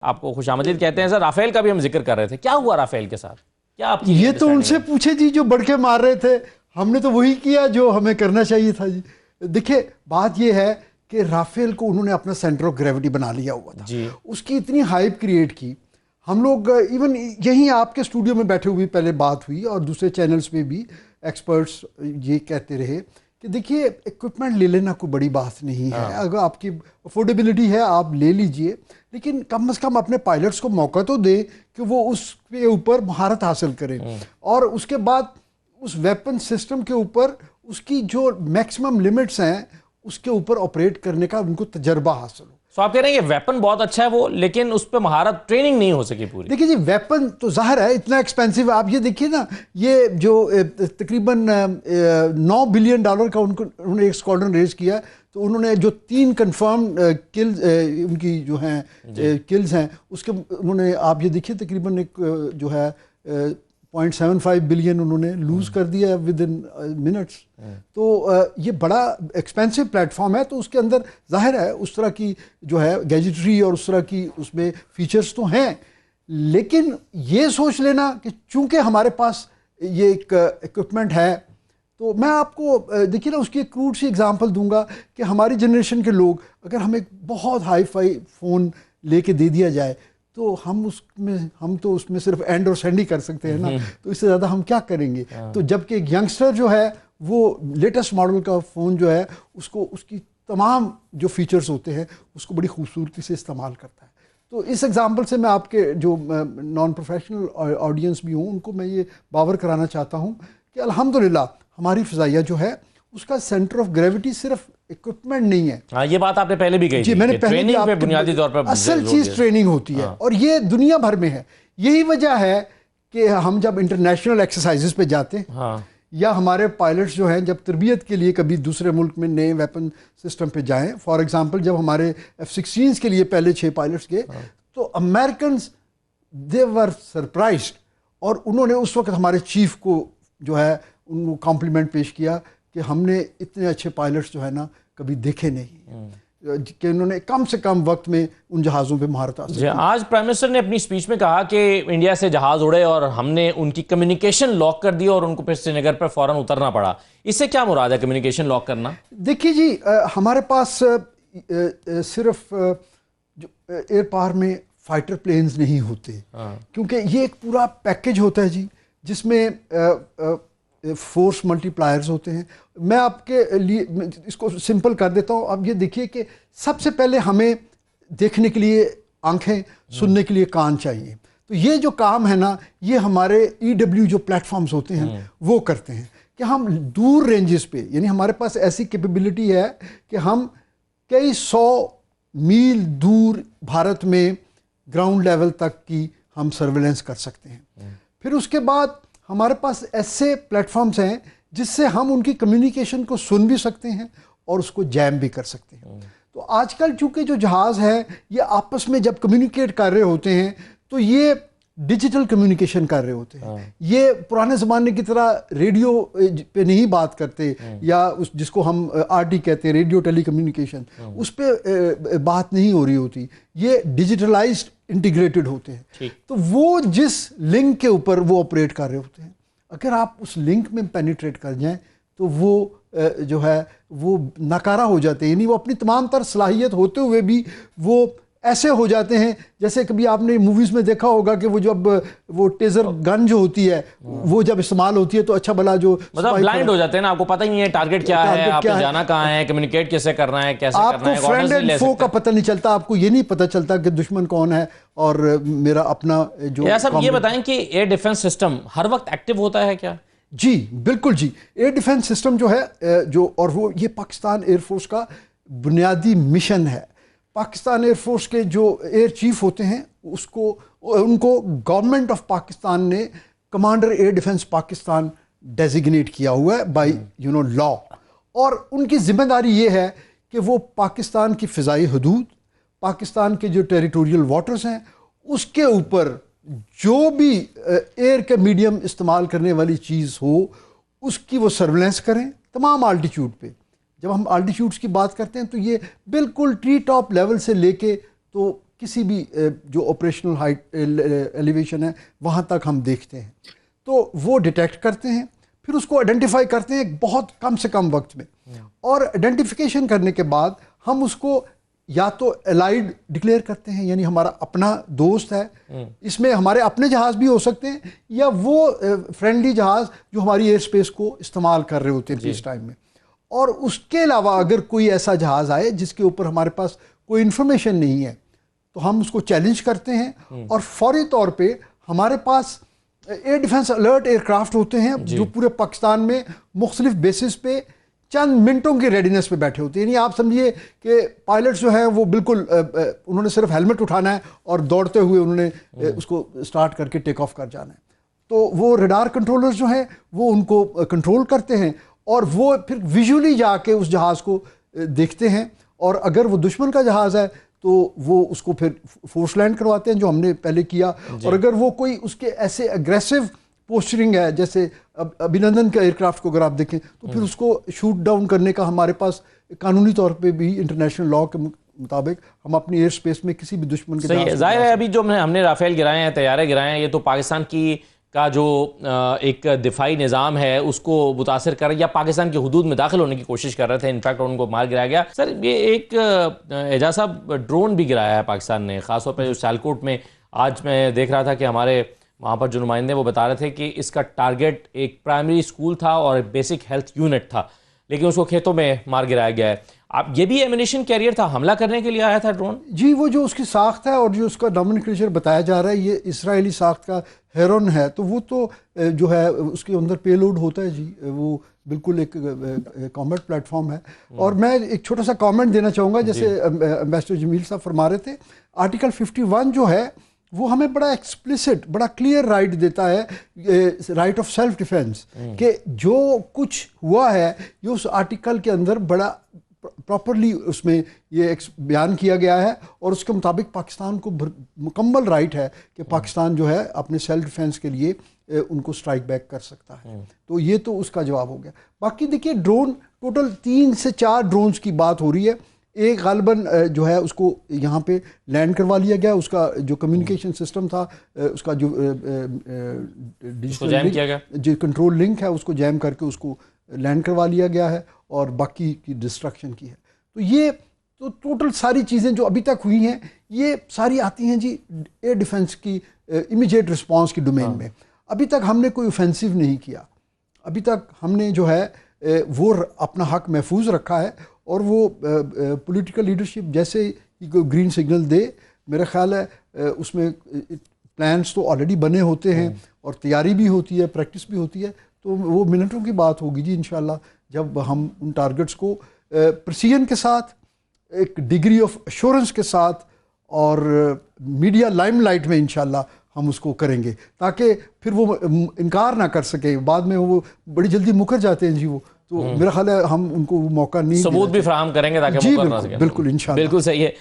आपको खुशामदीद कहते हैं। सर, राफेल का भी हम जिक्र कर रहे थे, क्या हुआ राफेल के साथ? क्या आपकी ये तो उनसे पूछे जी, जो बढ़ के मार रहे थे। हमने तो वही किया जो हमें करना चाहिए था जी। देखिए, बात ये है कि राफेल को उन्होंने अपना सेंटर ऑफ ग्रेविटी बना लिया हुआ था जी। उसकी इतनी हाइप क्रिएट की। हम लोग इवन यहीं आपके स्टूडियो में बैठे हुए पहले बात हुई और दूसरे चैनल्स पे भी एक्सपर्ट्स ये कहते रहे कि देखिए, इक्विपमेंट ले लेना कोई बड़ी बात नहीं है। अगर आपकी अफोर्डेबिलिटी है आप ले लीजिए, लेकिन कम से कम अपने पायलट्स को मौका तो दें कि वो उसके ऊपर महारत हासिल करें और उसके बाद उस वेपन सिस्टम के ऊपर उसकी जो मैक्सिमम लिमिट्स हैं उसके ऊपर ऑपरेट करने का उनको तजर्बा हासिल हो। तो आप कह रहे हैं कि वेपन बहुत अच्छा है वो, लेकिन उस पर महारत ट्रेनिंग नहीं हो सकी पूरी। देखिए जी, वेपन तो जाहिर है इतना एक्सपेंसिव है। आप ये देखिए ना, ये जो तकरीबन $9 बिलियन का उन्होंने एक स्क्वाड्रन रेज किया, तो उन्होंने जो 3 कंफर्म किल्स उनकी जो हैं किल्स हैं उसके उन्होंने, आप ये देखिए तकरीबन एक जो है 0.75 बिलियन उन्होंने लूज कर दिया विद इन मिनट्स। तो ये बड़ा एक्सपेंसिव प्लेटफॉर्म है, तो उसके अंदर जाहिर है उस तरह की जो है गैजेटरी और उस तरह की उसमें फीचर्स तो हैं, लेकिन ये सोच लेना कि चूंकि हमारे पास ये एक इक्विपमेंट है, तो मैं आपको देखिए ना उसकी एक क्रूड सी एग्जांपल दूंगा कि हमारी जनरेशन के लोग, अगर हमें एक बहुत हाई फाई फ़ोन लेके दे दिया जाए तो हम तो उसमें सिर्फ एंड और सेंड ही कर सकते हैं ना, तो इससे ज़्यादा हम क्या करेंगे। तो जबकि एक यंगस्टर जो है वो लेटेस्ट मॉडल का फ़ोन जो है उसको उसकी तमाम जो फीचर्स होते हैं उसको बड़ी खूबसूरती से इस्तेमाल करता है। तो इस एग्जांपल से मैं आपके जो नॉन प्रोफेशनल ऑडियंस भी हूँ उनको मैं ये बावर कराना चाहता हूँ कि अल्हम्दुलिल्लाह हमारी फ़िज़ाइया जो है उसका सेंटर ऑफ ग्रेविटी सिर्फ इक्विपमेंट नहीं है। हाँ, ये बात आपने पहले भी कही जी, थी, मैंने पहले ट्रेनिंग पे बुनियादी तौर पर असल चीज़ ट्रेनिंग होती है और ये दुनिया भर में है। यही वजह है कि हम जब इंटरनेशनल एक्सरसाइजेस पे जाते हैं या हमारे पायलट्स जो हैं जब तरबियत के लिए कभी दूसरे मुल्क में नए वेपन सिस्टम पे जाएं, फॉर एग्जांपल जब हमारे F-16 के लिए पहले 6 पायलट्स गए तो अमेरिकन दे वर सरप्राइज्ड और उन्होंने उस वक्त हमारे चीफ को जो है उनको कॉम्प्लीमेंट पेश किया कि हमने इतने अच्छे पायलट्स जो है ना कभी देखे नहीं कि उन्होंने कम से कम वक्त में उन जहाज़ों पे महारत हासिल की। आज प्राइम मिनिस्टर ने अपनी स्पीच में कहा कि इंडिया से जहाज उड़े और हमने उनकी कम्युनिकेशन लॉक कर दी और उनको फिर श्रीनगर पर फौरन उतरना पड़ा। इससे क्या मुराद है कम्युनिकेशन लॉक करना? देखिए जी, हमारे पास सिर्फ जो एयर पावर में फाइटर प्लेन्स नहीं होते, क्योंकि ये एक पूरा पैकेज होता है जी जिसमें फोर्स मल्टीप्लायर्स होते हैं। मैं आपके लिए इसको सिंपल कर देता हूँ। अब ये देखिए कि सबसे पहले हमें देखने के लिए आंखें, सुनने के लिए कान चाहिए। तो ये जो काम है ना, ये हमारे EW जो प्लेटफॉर्म्स होते हैं वो करते हैं कि हम दूर रेंजेस पे, यानी हमारे पास ऐसी कैपेबिलिटी है कि हम कई 100 मील दूर भारत में ग्राउंड लेवल तक की हम सर्वेलेंस कर सकते हैं। फिर उसके बाद हमारे पास ऐसे प्लेटफॉर्म्स हैं जिससे हम उनकी कम्युनिकेशन को सुन भी सकते हैं और उसको जैम भी कर सकते हैं। तो आजकल चूंकि जो जहाज़ है ये आपस में जब कम्युनिकेट कर रहे होते हैं तो ये डिजिटल कम्युनिकेशन कर रहे होते हैं। ये पुराने ज़माने की तरह रेडियो पे नहीं बात करते या उस जिसको हम RT कहते हैं, रेडियो टेली कम्युनिकेशन, उस पर बात नहीं हो रही होती। ये डिजिटलाइज्ड इंटीग्रेटेड होते हैं। तो वो जिस लिंक के ऊपर वो ऑपरेट कर रहे होते हैं, अगर आप उस लिंक में पेनिट्रेट कर जाएं तो वो जो है वो नाकारा हो जाते हैं, यानी वो अपनी तमाम तर सलाहियत होते हुए भी वो ऐसे हो जाते हैं जैसे कभी आपने मूवीज़ में देखा होगा कि वो जब वो टेजर गन जो होती है वो जब इस्तेमाल होती है तो अच्छा भला जो मतलब ब्लाइंड हो जाते हैं ना, आपको पता ही नहीं है टारगेट क्या है, आपको जाना कहाँ है, कम्युनिकेट कैसे करना है, कैसे करना है, आपको फ्रेंड एंड फो का पता नहीं चलता, आपको ये नहीं पता चलता कि दुश्मन कौन है और मेरा अपना जो। यार साहब ये बताएं कि एयर डिफेंस सिस्टम हर वक्त एक्टिव होता है क्या? जी बिल्कुल जी, एयर डिफेंस सिस्टम जो है जो, और वो ये पाकिस्तान एयरफोर्स का बुनियादी मिशन है। पाकिस्तान एयरफोर्स के जो एयर चीफ होते हैं उनको गवर्नमेंट ऑफ पाकिस्तान ने commander air defence Pakistan designate किया हुआ है बाय लॉ, और उनकी जिम्मेदारी ये है कि वो पाकिस्तान की फ़िज़ाई हदूद, पाकिस्तान के जो टेरिटोरियल वाटर्स हैं उसके ऊपर जो भी एयर के मीडियम इस्तेमाल करने वाली चीज़ हो उसकी वो सर्वेलेंस करें तमाम आल्टीट्यूड पे। जब हम आल्टीट्यूड्स की बात करते हैं तो ये बिल्कुल ट्री टॉप लेवल से लेके तो किसी भी जो ऑपरेशनल हाइट एलिवेशन है वहाँ तक हम देखते हैं। तो वो डिटेक्ट करते हैं, फिर उसको आइडेंटिफाई करते हैं बहुत कम से कम वक्त में, और आइडेंटिफिकेशन करने के बाद हम उसको या तो एलाइड डिक्लेयर करते हैं, यानी हमारा अपना दोस्त है, इसमें हमारे अपने जहाज़ भी हो सकते हैं या वो फ्रेंडली जहाज़ जो हमारी एयर स्पेस को इस्तेमाल कर रहे होते हैं इस टाइम में। और उसके अलावा अगर कोई ऐसा जहाज़ आए जिसके ऊपर हमारे पास कोई इन्फॉर्मेशन नहीं है तो हम उसको चैलेंज करते हैं, और फौरी तौर पे हमारे पास एयर डिफेंस अलर्ट एयरक्राफ्ट होते हैं जो पूरे पाकिस्तान में मुख्तलिफ बेसिस पे चंद मिनटों की रेडीनेस पे बैठे होते हैं। यानी आप समझिए कि पायलट्स जो हैं वो बिल्कुल उन्होंने सिर्फ हेलमेट उठाना है और दौड़ते हुए उन्होंने उसको स्टार्ट करके टेक ऑफ कर जाना है। तो वो रडार कंट्रोलर्स जो हैं वो उनको कंट्रोल करते हैं, और वो फिर विजुअली जाके उस जहाज़ को देखते हैं, और अगर वो दुश्मन का जहाज़ है तो वो उसको फिर फोर्स लैंड करवाते हैं जो हमने पहले किया। और अगर वो कोई उसके ऐसे अग्रेसिव पोस्चरिंग है, जैसे अभिनंदन के एयरक्राफ्ट को अगर आप देखें, तो फिर उसको शूट डाउन करने का हमारे पास कानूनी तौर पे भी इंटरनेशनल लॉ के मुताबिक हम अपनी एयर स्पेस में किसी भी दुश्मन के सही है। जाहिर है अभी जो हमने राफेल गिराए हैं, तैयारे गिराए हैं, ये तो पाकिस्तान की का जो एक दिफाई निज़ाम है उसको मुतासर कर या पाकिस्तान की हुदूद में दाखिल होने की कोशिश कर रहे थे, इनफैक्ट उनको मार गिराया गया। सर ये एक एजाज साहब ड्रोन भी गिराया है पाकिस्तान ने, ख़ासतौर पर जो सियालकोट में। आज मैं देख रहा था कि हमारे वहाँ पर जो नुमाइंदे वो बता रहे थे कि इसका टारगेट एक प्राइमरी स्कूल था और बेसिक हेल्थ यूनिट था, लेकिन उसको खेतों में मार गिराया गया है। आप ये भी एमिनेशन कैरियर था, हमला करने के लिए आया था ड्रोन? जी, वो जो उसकी साख्त है और जो उसका नॉमेनक्लेचर बताया जा रहा है ये इसराइली साख्त का हेरोन है, तो वो तो जो है उसके अंदर पेलोड होता है जी, वो बिल्कुल एक कॉम्बैट प्लेटफॉर्म है। और मैं एक छोटा सा कमेंट देना चाहूँगा, जैसे एम्बेसडर जमील साहब फरमा रहे थे, आर्टिकल 51 जो है वो हमें बड़ा एक्सप्लिसिट, बड़ा क्लियर राइट देता है, राइट ऑफ सेल्फ डिफेंस, कि जो कुछ हुआ है ये उस आर्टिकल के अंदर बड़ा प्रॉपरली उसमें ये बयान किया गया है, और उसके मुताबिक पाकिस्तान को मुकम्मल राइट है कि पाकिस्तान जो है अपने सेल्फ डिफेंस के लिए उनको स्ट्राइक बैक कर सकता है। तो ये तो उसका जवाब हो गया। बाकी देखिए ड्रोन, टोटल 3 से 4 ड्रोन्स की बात हो रही है। एक गालबन जो है उसको यहाँ पे लैंड करवा लिया गया, उसका जो कम्युनिकेशन सिस्टम था, उसका जो डिजिटल जो कंट्रोल लिंक है उसको जैम करके उसको लैंड करवा लिया गया है, और बाकी की डिस्ट्रक्शन की है। तो ये तो टोटल सारी चीज़ें जो अभी तक हुई हैं ये सारी आती हैं जी एयर डिफेंस की इमीडिएट रिस्पांस की डोमेन में। अभी तक हमने कोई ऑफेंसिव नहीं किया, अभी तक हमने जो है वो अपना हक महफूज रखा है, और वो पॉलिटिकल लीडरशिप जैसे ही कोई ग्रीन सिग्नल दे, मेरा ख्याल है उसमें प्लान्स तो ऑलरेडी बने होते हैं और तैयारी भी होती है, प्रैक्टिस भी होती है, तो वो मिनटों की बात होगी जी इंशाल्लाह, जब हम उन टारगेट्स को प्रिसीजन के साथ, एक डिग्री ऑफ एश्योरेंस के साथ और मीडिया लाइमलाइट में इंशाल्लाह हम उसको करेंगे, ताकि फिर वो इनकार ना कर सके। बाद में वो बड़ी जल्दी मुकर जाते हैं जी वो, तो मेरा ख्याल है हम उनको मौका नहीं, सबूत भी फराहम करेंगे ताकि मुकर ना सके। बिल्कुल इंशाल्लाह, बिल्कुल सही है।